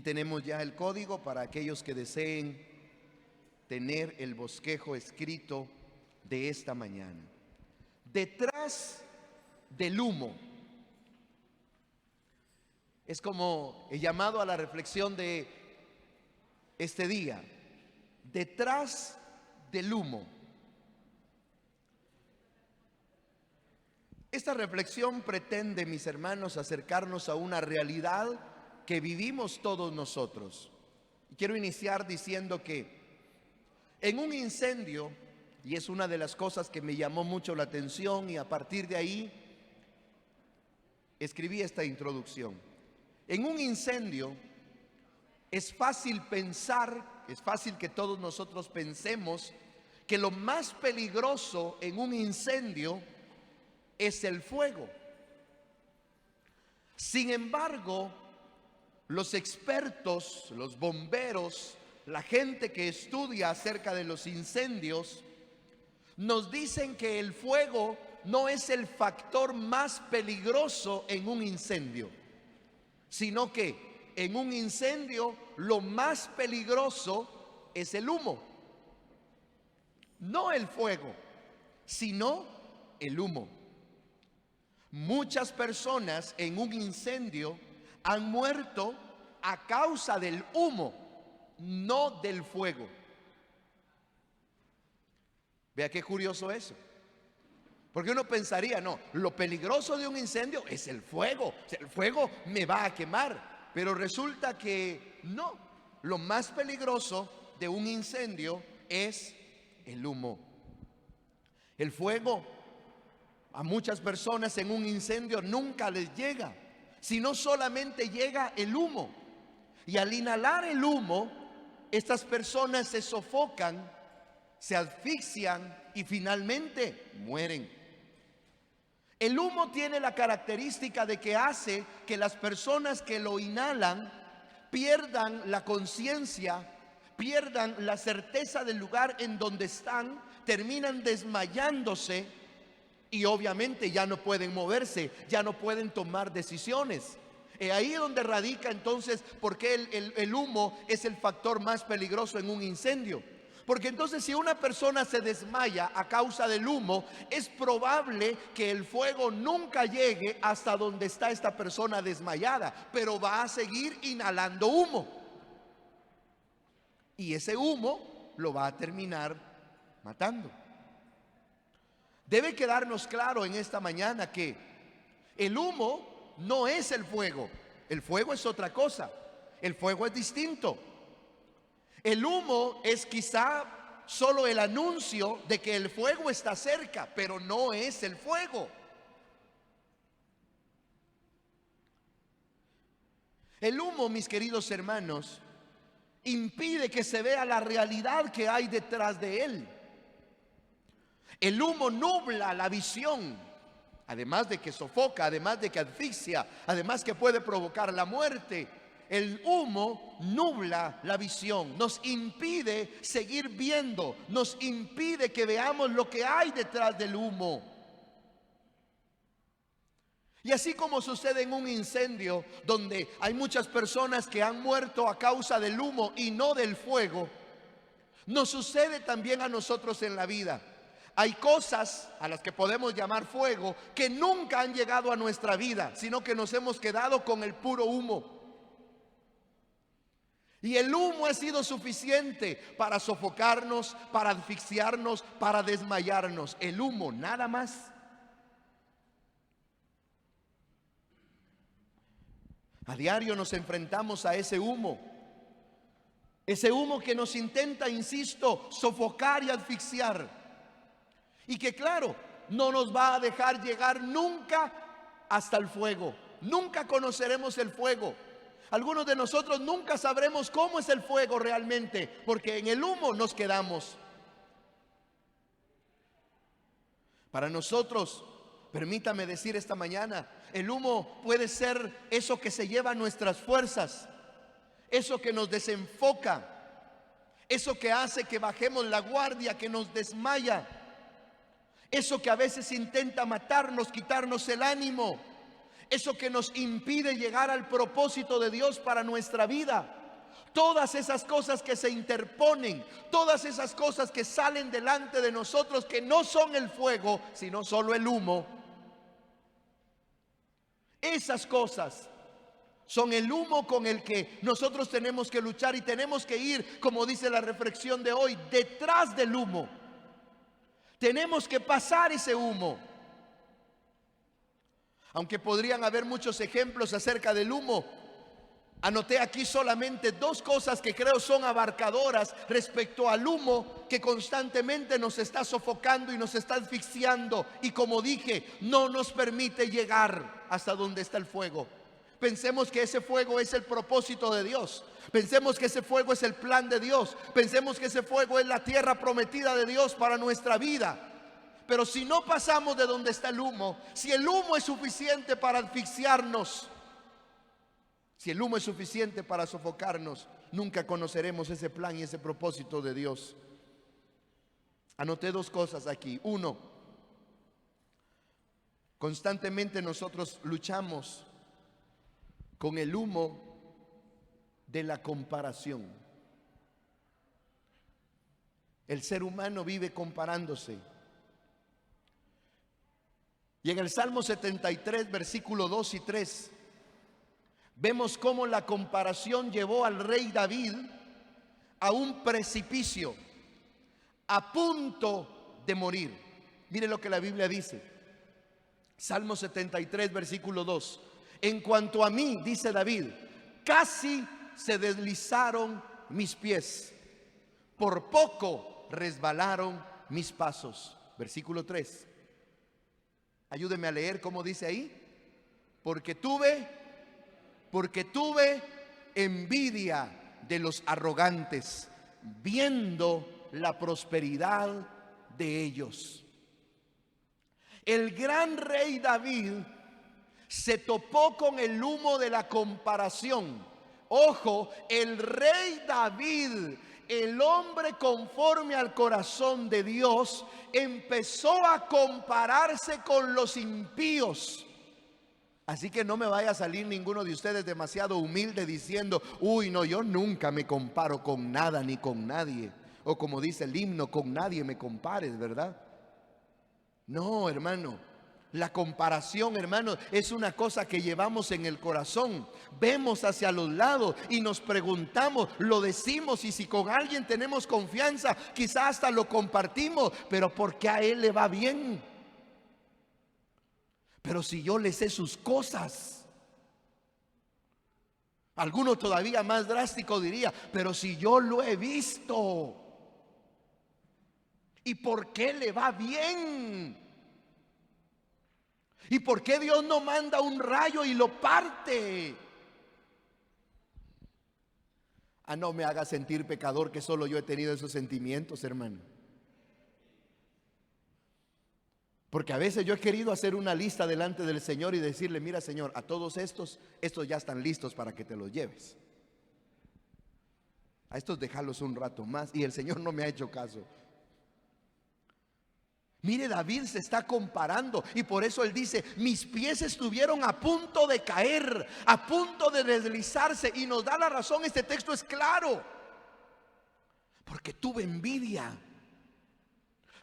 Aquí tenemos ya el código para aquellos que deseen tener el bosquejo escrito de esta mañana. Detrás del humo. Es como el llamado a la reflexión de este día. Detrás del humo. Esta reflexión pretende, mis hermanos, acercarnos a una realidad que vivimos todos nosotros. Y quiero iniciar diciendo que en un incendio, y es una de las cosas que me llamó mucho la atención, y a partir de ahí escribí esta introducción. En un incendio es fácil pensar, es fácil que todos nosotros pensemos que lo más peligroso en un incendio es el fuego. Sin embargo, los expertos, los bomberos, la gente que estudia acerca de los incendios, nos dicen que el fuego no es el factor más peligroso en un incendio, sino que en un incendio lo más peligroso es el humo. No el fuego, sino el humo. Muchas personas en un incendio han muerto a causa del humo, no del fuego. Vea qué curioso eso. Porque uno pensaría, no, lo peligroso de un incendio es el fuego. O sea, el fuego me va a quemar. Pero resulta que no. Lo más peligroso de un incendio es el humo. El fuego a muchas personas en un incendio nunca les llega, sino solamente llega el humo. Y al inhalar el humo, estas personas se sofocan, se asfixian y finalmente mueren. El humo tiene la característica de que hace que las personas que lo inhalan pierdan la conciencia, pierdan la certeza del lugar en donde están, terminan desmayándose y obviamente ya no pueden moverse, ya no pueden tomar decisiones. Ahí es donde radica entonces por qué el humo es el factor más peligroso en un incendio. Porque entonces si una persona se desmaya a causa del humo, es probable que el fuego nunca llegue hasta donde está esta persona desmayada, pero va a seguir inhalando humo. Y ese humo lo va a terminar matando. Debe quedarnos claro en esta mañana que el humo no es el fuego. El fuego es otra cosa. El fuego es distinto. El humo es quizá solo el anuncio de que el fuego está cerca, pero no es el fuego. El humo, mis queridos hermanos, impide que se vea la realidad que hay detrás de él. El humo nubla la visión, además de que sofoca, además de que asfixia, además que puede provocar la muerte. El humo nubla la visión, nos impide seguir viendo, nos impide que veamos lo que hay detrás del humo. Y así como sucede en un incendio donde hay muchas personas que han muerto a causa del humo y no del fuego, nos sucede también a nosotros en la vida. Hay cosas a las que podemos llamar fuego que nunca han llegado a nuestra vida, sino que nos hemos quedado con el puro humo. Y el humo ha sido suficiente para sofocarnos, para asfixiarnos, para desmayarnos. El humo, nada más. A diario nos enfrentamos a ese humo. Ese humo que nos intenta, insisto, sofocar y asfixiar. Y que claro, no nos va a dejar llegar nunca hasta el fuego. Nunca conoceremos el fuego. Algunos de nosotros nunca sabremos cómo es el fuego realmente, porque en el humo nos quedamos. Para nosotros, permítame decir esta mañana, el humo puede ser eso que se lleva nuestras fuerzas, eso que nos desenfoca, eso que hace que bajemos la guardia, que nos desmaya, eso que a veces intenta matarnos, quitarnos el ánimo, eso que nos impide llegar al propósito de Dios para nuestra vida. Todas esas cosas que se interponen, todas esas cosas que salen delante de nosotros, que no son el fuego, sino solo el humo. Esas cosas son el humo con el que nosotros tenemos que luchar, y tenemos que ir, como dice la reflexión de hoy, detrás del humo. Tenemos que pasar ese humo. Aunque podrían haber muchos ejemplos acerca del humo, anoté aquí solamente dos cosas que creo son abarcadoras respecto al humo que constantemente nos está sofocando y nos está asfixiando, y como dije, no nos permite llegar hasta donde está el fuego. Pensemos que ese fuego es el propósito de Dios. Pensemos que ese fuego es el plan de Dios. Pensemos que ese fuego es la tierra prometida de Dios para nuestra vida. Pero si no pasamos de donde está el humo, si el humo es suficiente para asfixiarnos, si el humo es suficiente para sofocarnos, nunca conoceremos ese plan y ese propósito de Dios. Anoté dos cosas aquí. Uno, constantemente nosotros luchamos con el humo de la comparación. El ser humano vive comparándose. Y en el Salmo 73, versículo 2 y 3, vemos cómo la comparación llevó al rey David a un precipicio, a punto de morir. Mire lo que la Biblia dice. Salmo 73, versículo 2. En cuanto a mí, dice David, casi se deslizaron mis pies, por poco resbalaron mis pasos. Versículo 3. Ayúdeme a leer cómo dice ahí. Porque tuve envidia de los arrogantes, viendo la prosperidad de ellos. El gran rey David se topó con el humo de la comparación. Ojo, el rey David, el hombre conforme al corazón de Dios, empezó a compararse con los impíos. Así que no me vaya a salir ninguno de ustedes demasiado humilde diciendo: uy, no, yo nunca me comparo con nada ni con nadie. O como dice el himno, con nadie me compares, ¿verdad? No, hermano. La comparación, hermano, es una cosa que llevamos en el corazón. Vemos hacia los lados y nos preguntamos, lo decimos, y si con alguien tenemos confianza, quizás hasta lo compartimos. Pero ¿por qué a él le va bien? Pero si yo le sé sus cosas. Alguno todavía más drástico diría: pero si yo lo he visto. ¿Y por qué le va bien? ¿Y por qué Dios no manda un rayo y lo parte? Ah, no me haga sentir pecador, que solo yo he tenido esos sentimientos, hermano. Porque a veces yo he querido hacer una lista delante del Señor y decirle: mira, Señor, a todos estos ya están listos para que te los lleves. A estos déjalos un rato más. Y el Señor no me ha hecho caso. Mire, David se está comparando, y por eso él dice: mis pies estuvieron a punto de caer, a punto de deslizarse. Y nos da la razón, este texto es claro. Porque tuve envidia,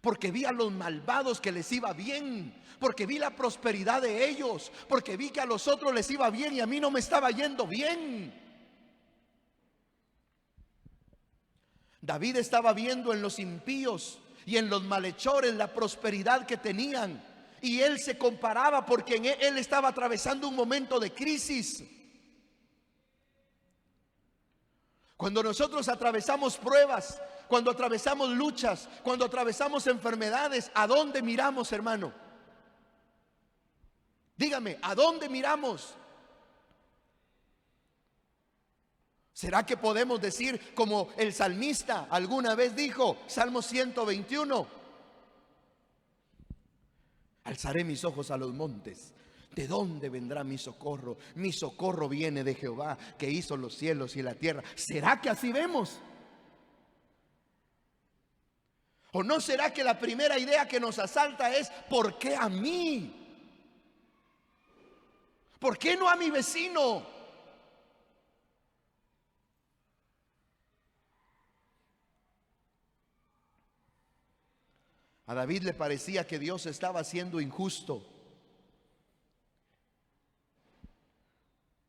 porque vi a los malvados que les iba bien, porque vi la prosperidad de ellos, porque vi que a los otros les iba bien y a mí no me estaba yendo bien. David estaba viendo en los impíos y en los malhechores la prosperidad que tenían, y él se comparaba porque él estaba atravesando un momento de crisis. Cuando nosotros atravesamos pruebas, cuando atravesamos luchas, cuando atravesamos enfermedades, ¿a dónde miramos, hermano? Dígame, ¿a dónde miramos? ¿Será que podemos decir como el salmista alguna vez dijo, Salmo 121: alzaré mis ojos a los montes, ¿de dónde vendrá mi socorro? Mi socorro viene de Jehová, que hizo los cielos y la tierra. ¿Será que así vemos? ¿O no será que la primera idea que nos asalta es: ¿por qué a mí? ¿Por qué no a mi vecino? A David le parecía que Dios estaba siendo injusto.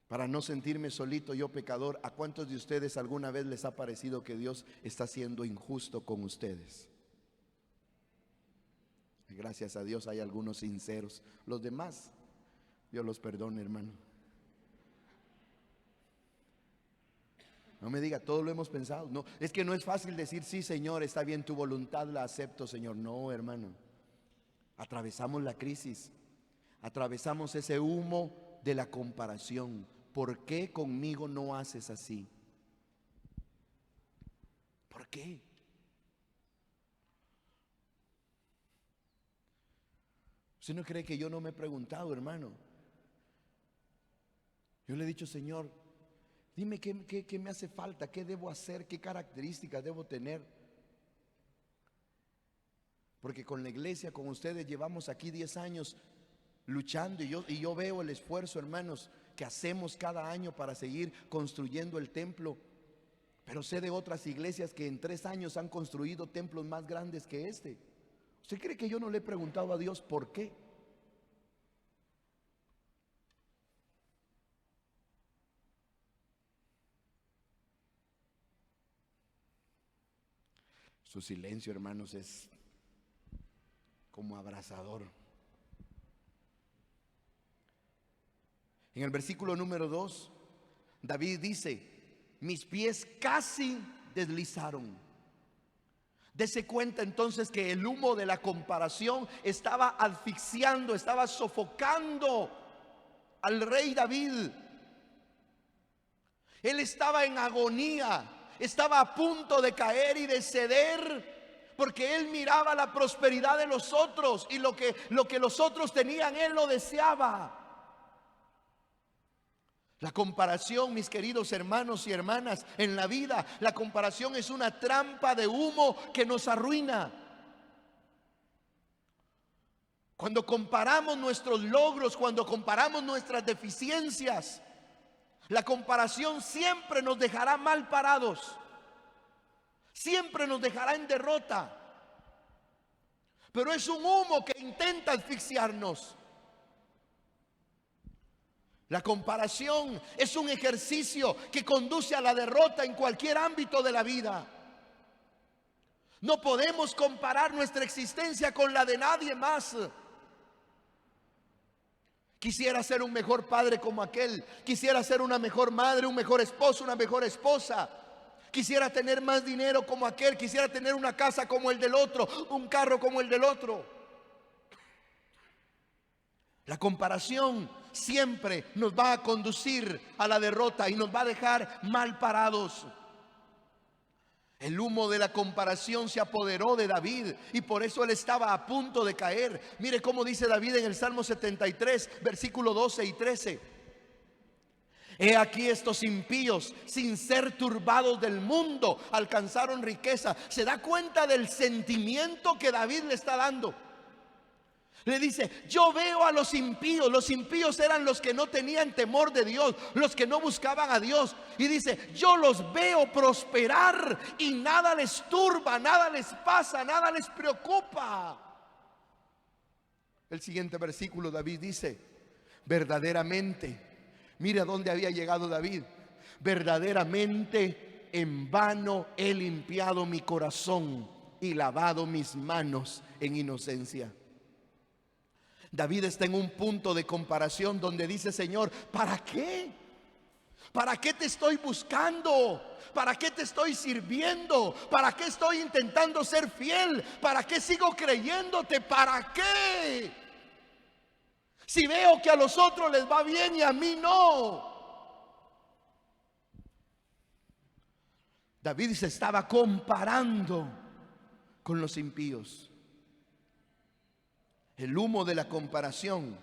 Para no sentirme solito, yo pecador, ¿a cuántos de ustedes alguna vez les ha parecido que Dios está siendo injusto con ustedes? Gracias a Dios hay algunos sinceros. Los demás, Dios los perdone, hermano. No me diga, todo lo hemos pensado. No, es que no es fácil decir, sí, Señor, está bien, tu voluntad la acepto, Señor. No, hermano. Atravesamos la crisis. Atravesamos ese humo de la comparación. ¿Por qué conmigo no haces así? ¿Por qué? ¿Usted no cree que yo no me he preguntado, hermano? Yo le he dicho, Señor, dime qué me hace falta, qué debo hacer, qué características debo tener. Porque con la iglesia, con ustedes, llevamos aquí 10 años luchando y yo veo el esfuerzo, hermanos, que hacemos cada año para seguir construyendo el templo. Pero sé de otras iglesias que en 3 años han construido templos más grandes que este. ¿Usted cree que yo no le he preguntado a Dios por qué? Su silencio, hermanos, es como abrasador. En el versículo número 2, David dice: mis pies casi deslizaron. Dese cuenta entonces que el humo de la comparación estaba asfixiando, estaba sofocando al rey David. Él estaba en agonía, estaba a punto de caer y de ceder, porque él miraba la prosperidad de los otros y lo que los otros tenían, él lo deseaba. La comparación, mis queridos hermanos y hermanas, en la vida, la comparación es una trampa de humo que nos arruina. Cuando comparamos nuestros logros, cuando comparamos nuestras deficiencias, la comparación siempre nos dejará mal parados, siempre nos dejará en derrota. Pero es un humo que intenta asfixiarnos. La comparación es un ejercicio que conduce a la derrota en cualquier ámbito de la vida. No podemos comparar nuestra existencia con la de nadie más. Quisiera ser un mejor padre como aquel. Quisiera ser una mejor madre, un mejor esposo, una mejor esposa. Quisiera tener más dinero como aquel. Quisiera tener una casa como el del otro, un carro como el del otro. La comparación siempre nos va a conducir a la derrota y nos va a dejar mal parados. El humo de la comparación se apoderó de David y por eso él estaba a punto de caer. Mire cómo dice David en el Salmo 73, versículo 12 y 13. He aquí estos impíos, sin ser turbados del mundo, alcanzaron riqueza. ¿Se da cuenta del sentimiento que David le está dando? Le dice, yo veo a los impíos. Los impíos eran los que no tenían temor de Dios, los que no buscaban a Dios. Y dice, yo los veo prosperar y nada les turba, nada les pasa, nada les preocupa. El siguiente versículo, David dice, verdaderamente, mira dónde había llegado David. Verdaderamente en vano he limpiado mi corazón y lavado mis manos en inocencia. David está en un punto de comparación donde dice, Señor, ¿para qué? ¿Para qué te estoy buscando? ¿Para qué te estoy sirviendo? ¿Para qué estoy intentando ser fiel? ¿Para qué sigo creyéndote? ¿Para qué? Si veo que a los otros les va bien y a mí no. David se estaba comparando con los impíos. El humo de la comparación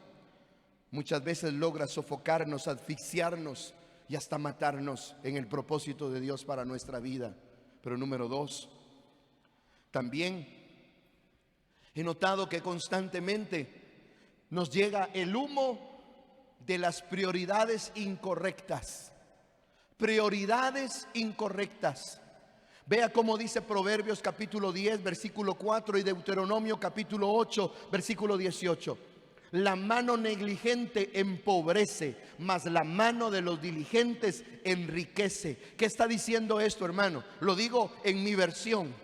muchas veces logra sofocarnos, asfixiarnos y hasta matarnos en el propósito de Dios para nuestra vida. Pero número 2, también he notado que constantemente nos llega el humo de las prioridades incorrectas. Prioridades incorrectas. Vea cómo dice Proverbios capítulo 10, versículo 4 y Deuteronomio capítulo 8, versículo 18. La mano negligente empobrece, mas la mano de los diligentes enriquece. ¿Qué está diciendo esto, hermano? Lo digo en mi versión.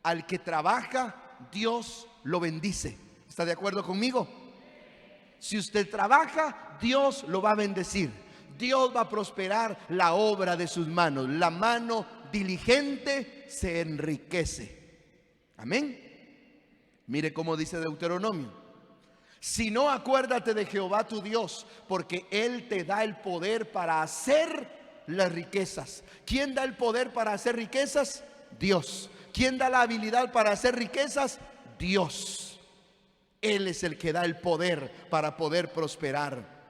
Al que trabaja, Dios lo bendice. ¿Está de acuerdo conmigo? Si usted trabaja, Dios lo va a bendecir. Dios va a prosperar la obra de sus manos. La mano diligente se enriquece. Amén. Mire cómo dice Deuteronomio. Si no, acuérdate de Jehová tu Dios, porque Él te da el poder para hacer las riquezas. ¿Quién da el poder para hacer riquezas? Dios. ¿Quién da la habilidad para hacer riquezas? Dios. Él es el que da el poder para poder prosperar.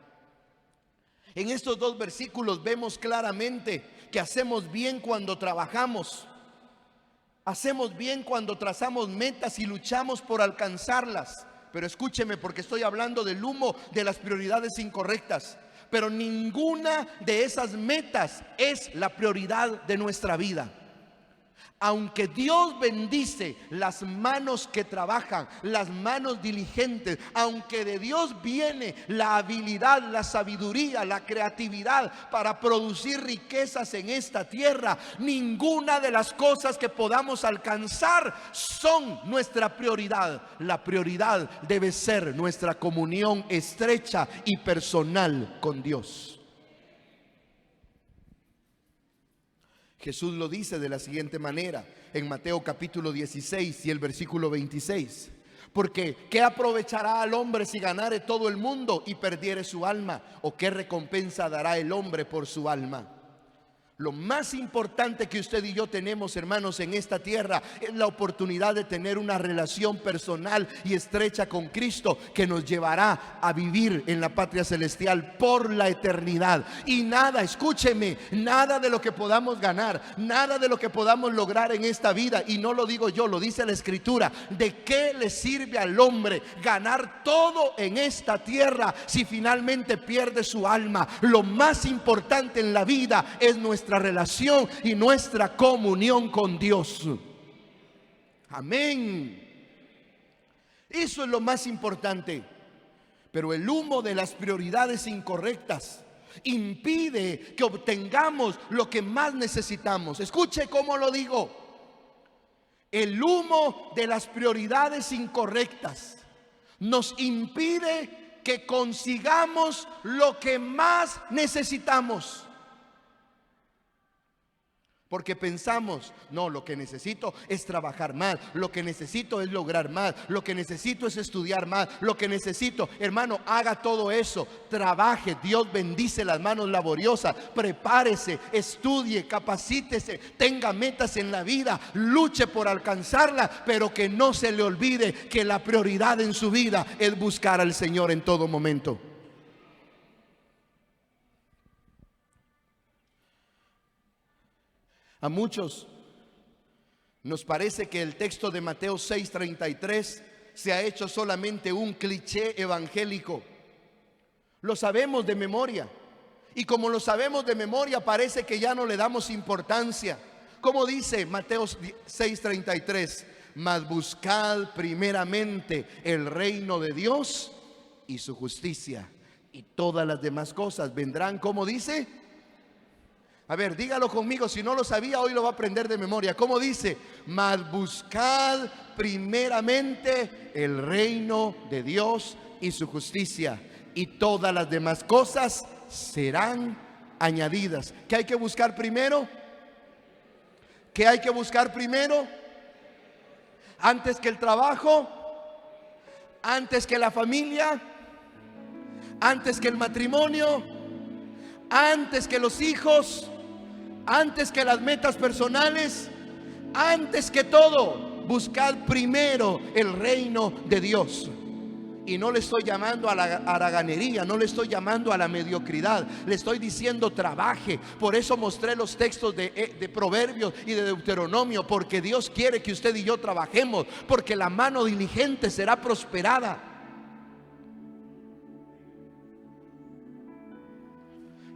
En estos dos versículos vemos claramente que hacemos bien cuando trabajamos. Hacemos bien cuando trazamos metas y luchamos por alcanzarlas. Pero escúcheme, porque estoy hablando del humo de las prioridades incorrectas. Pero ninguna de esas metas es la prioridad de nuestra vida. Aunque Dios bendice las manos que trabajan, las manos diligentes, aunque de Dios viene la habilidad, la sabiduría, la creatividad para producir riquezas en esta tierra, ninguna de las cosas que podamos alcanzar son nuestra prioridad. La prioridad debe ser nuestra comunión estrecha y personal con Dios. Jesús lo dice de la siguiente manera en Mateo capítulo 16 y el versículo 26. Porque ¿qué aprovechará al hombre si ganare todo el mundo y perdiere su alma? ¿O qué recompensa dará el hombre por su alma? Lo más importante que usted y yo tenemos, hermanos, en esta tierra es la oportunidad de tener una relación personal y estrecha con Cristo, que nos llevará a vivir en la patria celestial por la eternidad. Y nada, escúcheme, nada de lo que podamos ganar, nada de lo que podamos lograr en esta vida, y no lo digo yo, lo dice la Escritura, ¿de qué le sirve al hombre ganar todo en esta tierra si finalmente pierde su alma? Lo más importante en la vida es nuestra relación y nuestra comunión con Dios. Amén. Eso es lo más importante. Pero el humo de las prioridades incorrectas impide que obtengamos lo que más necesitamos. Escuche cómo lo digo. El humo de las prioridades incorrectas nos impide que consigamos lo que más necesitamos. Porque pensamos, no, lo que necesito es trabajar más, lo que necesito es lograr más, lo que necesito es estudiar más, lo que necesito, hermano, haga todo eso, trabaje, Dios bendice las manos laboriosas, prepárese, estudie, capacítese, tenga metas en la vida, luche por alcanzarla, pero que no se le olvide que la prioridad en su vida es buscar al Señor en todo momento. A muchos nos parece que el texto de Mateo 6:33 se ha hecho solamente un cliché evangélico. Lo sabemos de memoria. Y como lo sabemos de memoria, parece que ya no le damos importancia. Como dice Mateo 6:33, mas buscad primeramente el reino de Dios y su justicia, y todas las demás cosas vendrán, como dice. A ver, dígalo conmigo, si no lo sabía, hoy lo va a aprender de memoria. ¿Cómo dice? Mas buscad primeramente el reino de Dios y su justicia, y todas las demás cosas serán añadidas. ¿Qué hay que buscar primero? ¿Qué hay que buscar primero? Antes que el trabajo, antes que la familia, antes que el matrimonio, antes que los hijos, antes que las metas personales, antes que todo, buscad primero el reino de Dios. Y no le estoy llamando a la haraganería, no le estoy llamando a la mediocridad, le estoy diciendo trabaje. Por eso mostré los textos de Proverbios y de Deuteronomio, porque Dios quiere que usted y yo trabajemos, porque la mano diligente será prosperada.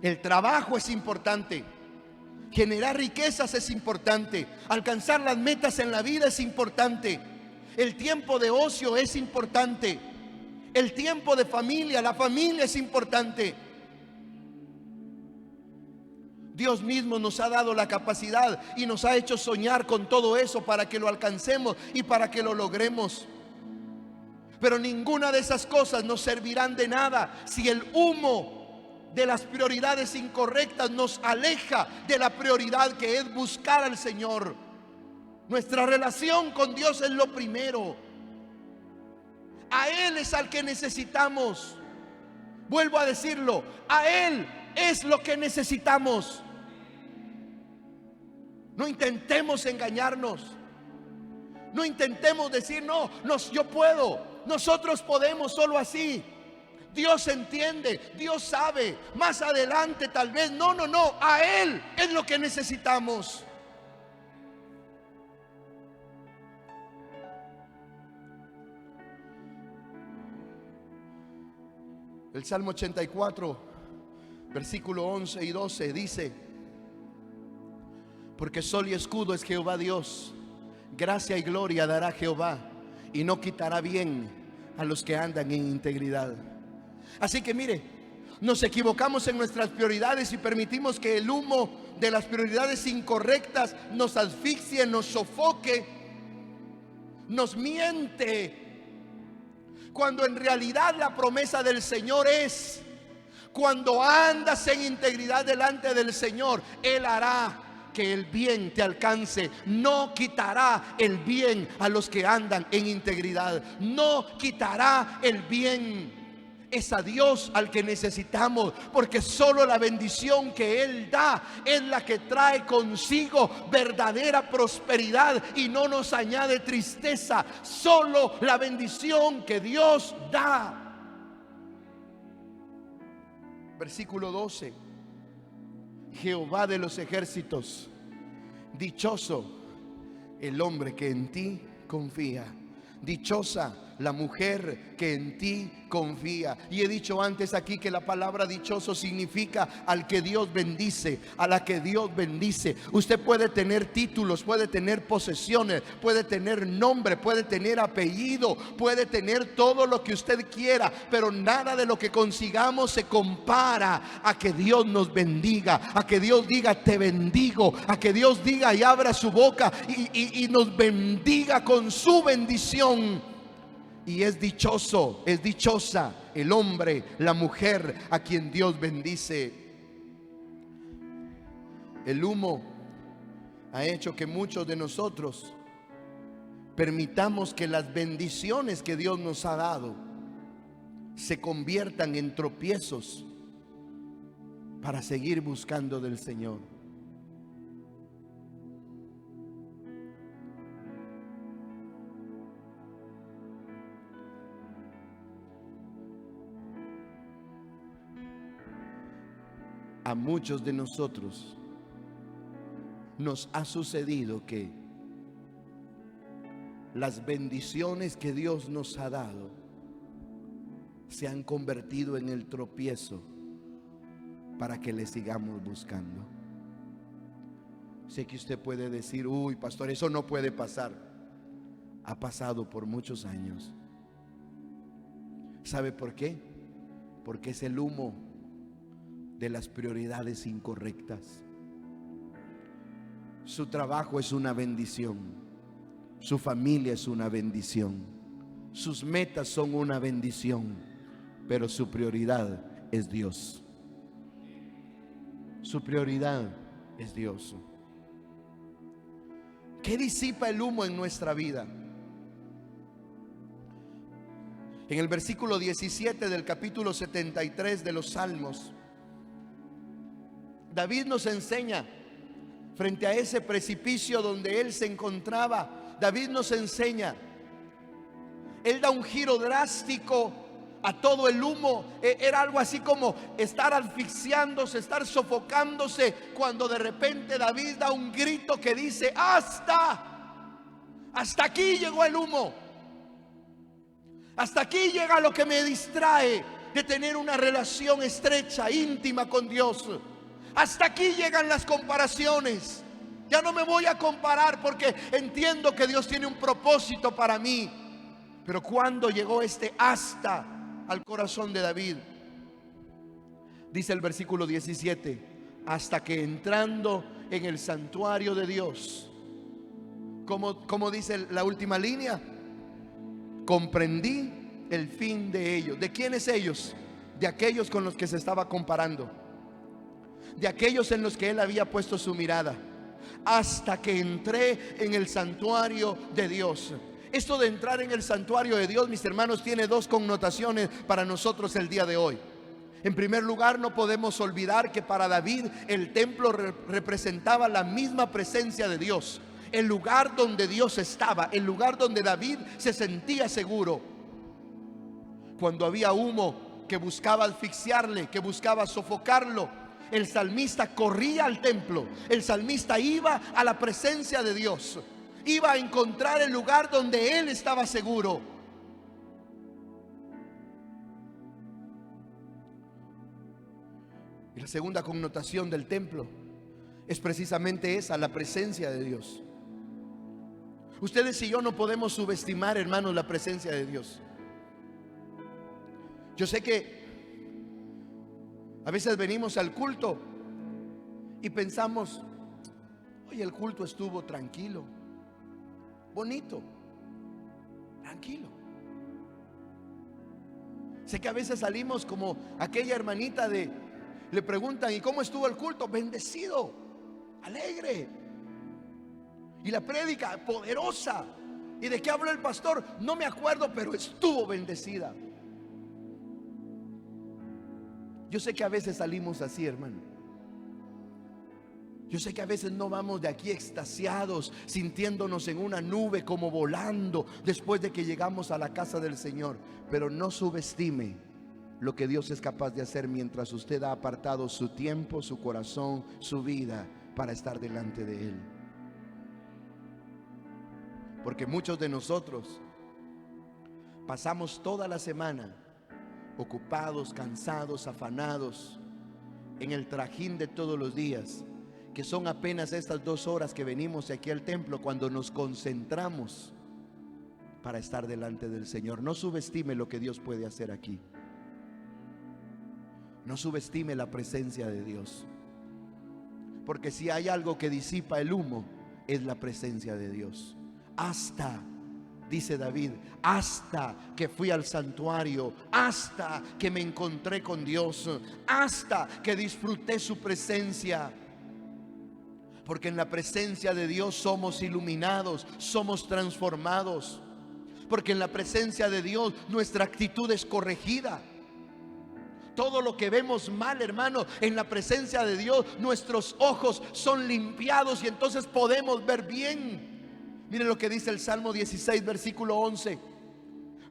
El trabajo es importante. Generar riquezas es importante. Alcanzar las metas en la vida es importante. El tiempo de ocio es importante. El tiempo de familia, la familia es importante. Dios mismo nos ha dado la capacidad y nos ha hecho soñar con todo eso para que lo alcancemos y para que lo logremos. Pero ninguna de esas cosas nos servirán de nada si el humo de las prioridades incorrectas nos aleja de la prioridad que es buscar al Señor. Nuestra relación con Dios es lo primero. A Él es al que necesitamos. Vuelvo a decirlo, a Él es lo que necesitamos. No intentemos engañarnos. No intentemos decir, no, yo puedo. Nosotros podemos solo así. Dios entiende, Dios sabe. Más adelante tal vez. No, a Él es lo que necesitamos. El Salmo 84, versículo 11 y 12 dice: porque sol y escudo es Jehová Dios, gracia y gloria dará Jehová, y no quitará bien a los que andan en integridad. Así que mire, nos equivocamos en nuestras prioridades y permitimos que el humo de las prioridades incorrectas nos asfixie, nos sofoque, nos miente, cuando en realidad la promesa del Señor es: cuando andas en integridad delante del Señor, Él hará que el bien te alcance. No quitará el bien a los que andan en integridad. No quitará el bien. Es a Dios al que necesitamos, porque solo la bendición que Él da es la que trae consigo verdadera prosperidad y no nos añade tristeza. Solo la bendición que Dios da. Versículo 12: Jehová de los ejércitos, dichoso el hombre que en ti confía. Dichosa la mujer que en ti confía. Y he dicho antes aquí que la palabra dichoso significa al que Dios bendice, a la que Dios bendice. Usted puede tener títulos, puede tener posesiones, puede tener nombre, puede tener apellido, puede tener todo lo que usted quiera, pero nada de lo que consigamos se compara a que Dios nos bendiga, a que Dios diga te bendigo, a que Dios diga y abra su boca y nos bendiga con su bendición. Y es dichoso, es dichosa el hombre, la mujer a quien Dios bendice. El humo ha hecho que muchos de nosotros permitamos que las bendiciones que Dios nos ha dado se conviertan en tropiezos para seguir buscando del Señor. A muchos de nosotros nos ha sucedido que las bendiciones que Dios nos ha dado se han convertido en el tropiezo para que le sigamos buscando. Sé que usted puede decir, uy, pastor, eso no puede pasar. Ha pasado por muchos años. ¿Sabe por qué? Porque es el humo de las prioridades incorrectas. Su trabajo es una bendición, su familia es una bendición, sus metas son una bendición, pero su prioridad es Dios. Su prioridad es Dios. ¿Qué disipa el humo en nuestra vida? En el versículo 17 del capítulo 73 de los Salmos, David nos enseña, frente a ese precipicio donde él se encontraba, David nos enseña, él da un giro drástico a todo el humo. Era algo así como estar asfixiándose, estar sofocándose, cuando de repente David da un grito que dice: hasta aquí llegó el humo, hasta aquí llega lo que me distrae, de tener una relación estrecha, íntima con Dios. Hasta aquí llegan las comparaciones. Ya no me voy a comparar porque entiendo que Dios tiene un propósito para mí. Pero cuando llegó este hasta al corazón de David, dice el versículo 17, hasta que entrando en el santuario de Dios, como dice la última línea, comprendí el fin de ellos. ¿De quiénes ellos? De aquellos con los que se estaba comparando, de aquellos en los que él había puesto su mirada. Hasta que entré en el santuario de Dios. Esto de entrar en el santuario de Dios, mis hermanos, tiene dos connotaciones para nosotros el día de hoy. En primer lugar, no podemos olvidar que para David el templo representaba la misma presencia de Dios, el lugar donde Dios estaba, el lugar donde David se sentía seguro. Cuando había humo que buscaba asfixiarle, que buscaba sofocarlo, el salmista corría al templo. El salmista iba a la presencia de Dios, iba a encontrar el lugar donde él estaba seguro. Y la segunda connotación del templo es precisamente esa, la presencia de Dios. Ustedes y yo no podemos subestimar, hermanos, la presencia de Dios. Yo sé que a veces venimos al culto y pensamos, oye, el culto estuvo tranquilo, bonito, tranquilo. Sé que a veces salimos como aquella hermanita le preguntan, ¿y cómo estuvo el culto? Bendecido, alegre. Y la prédica poderosa. ¿Y de qué habló el pastor? No me acuerdo, pero estuvo bendecida. Yo sé que a veces salimos así, hermano. Yo sé que a veces no vamos de aquí extasiados, sintiéndonos en una nube como volando después de que llegamos a la casa del Señor. Pero no subestime lo que Dios es capaz de hacer mientras usted ha apartado su tiempo, su corazón, su vida para estar delante de Él. Porque muchos de nosotros pasamos toda la semana ocupados, cansados, afanados en el trajín de todos los días, que son apenas estas 2 horas que venimos aquí al templo cuando nos concentramos para estar delante del Señor. No subestime lo que Dios puede hacer aquí. No subestime la presencia de Dios, porque si hay algo que disipa el humo, es la presencia de Dios. Hasta, dice David, hasta que fui al santuario, hasta que me encontré con Dios, hasta que disfruté su presencia. Porque en la presencia de Dios somos iluminados, somos transformados. Porque en la presencia de Dios nuestra actitud es corregida. Todo lo que vemos mal, hermano, en la presencia de Dios, nuestros ojos son limpiados y entonces podemos ver bien. Miren lo que dice el Salmo 16, versículo 11.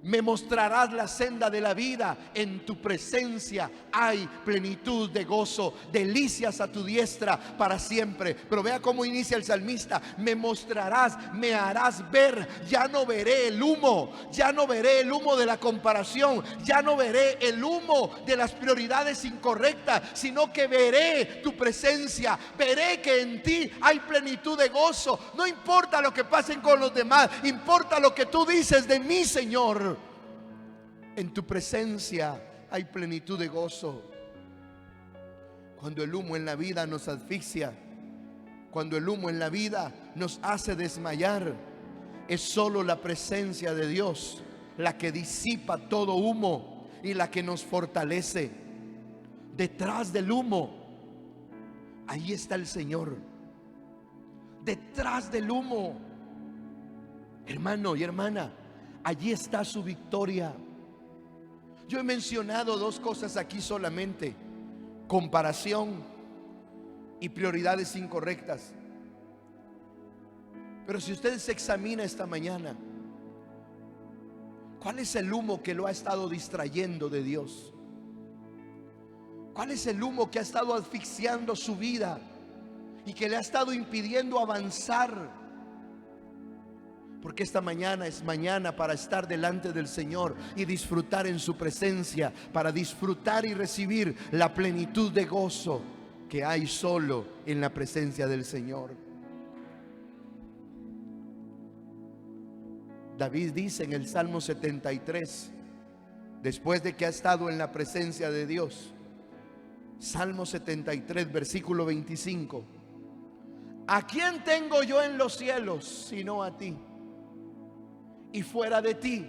Me mostrarás la senda de la vida, en tu presencia hay plenitud de gozo, delicias a tu diestra para siempre. Pero vea cómo inicia el salmista: me mostrarás, me harás ver. Ya no veré el humo, ya no veré el humo de la comparación, ya no veré el humo de las prioridades incorrectas, sino que veré tu presencia, veré que en ti hay plenitud de gozo. No importa lo que pasen con los demás, importa lo que tú dices de mí, Señor. En tu presencia hay plenitud de gozo. Cuando el humo en la vida nos asfixia, cuando el humo en la vida nos hace desmayar, es solo la presencia de Dios la que disipa todo humo y la que nos fortalece. Detrás del humo, ahí está el Señor. Detrás del humo, hermano y hermana, allí está su victoria. Yo he mencionado 2 cosas aquí solamente: comparación y prioridades incorrectas. Pero si usted se examina esta mañana, ¿cuál es el humo que lo ha estado distrayendo de Dios? ¿Cuál es el humo que ha estado asfixiando su vida y que le ha estado impidiendo avanzar? Porque esta mañana es mañana para estar delante del Señor y disfrutar en su presencia, para disfrutar y recibir la plenitud de gozo que hay solo en la presencia del Señor. David dice en el Salmo 73, después de que ha estado en la presencia de Dios, Salmo 73, versículo 25: ¿a quién tengo yo en los cielos sino a ti? Y fuera de ti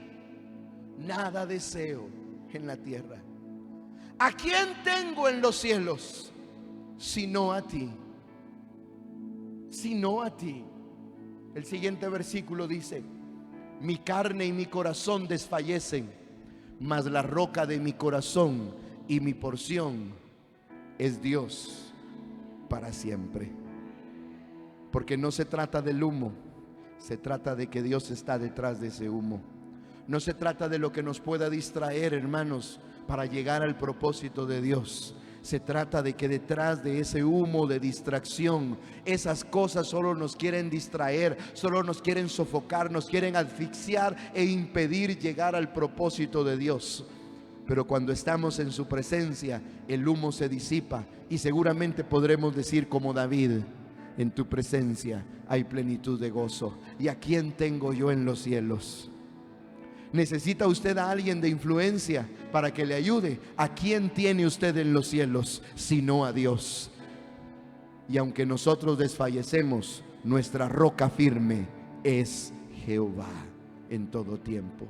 nada deseo en la tierra. ¿A quién tengo en los cielos sino a ti? Sino a ti. El siguiente versículo dice: mi carne y mi corazón desfallecen, mas la roca de mi corazón y mi porción es Dios para siempre. Porque no se trata del humo, se trata de que Dios está detrás de ese humo. No se trata de lo que nos pueda distraer, hermanos, para llegar al propósito de Dios. Se trata de que detrás de ese humo de distracción, esas cosas solo nos quieren distraer, solo nos quieren sofocar, nos quieren asfixiar e impedir llegar al propósito de Dios. Pero cuando estamos en su presencia, el humo se disipa y seguramente podremos decir como David: en tu presencia hay plenitud de gozo. ¿Y a quién tengo yo en los cielos? ¿Necesita usted a alguien de influencia para que le ayude? ¿A quién tiene usted en los cielos sino a Dios? Y aunque nosotros desfallecemos, nuestra roca firme es Jehová en todo tiempo.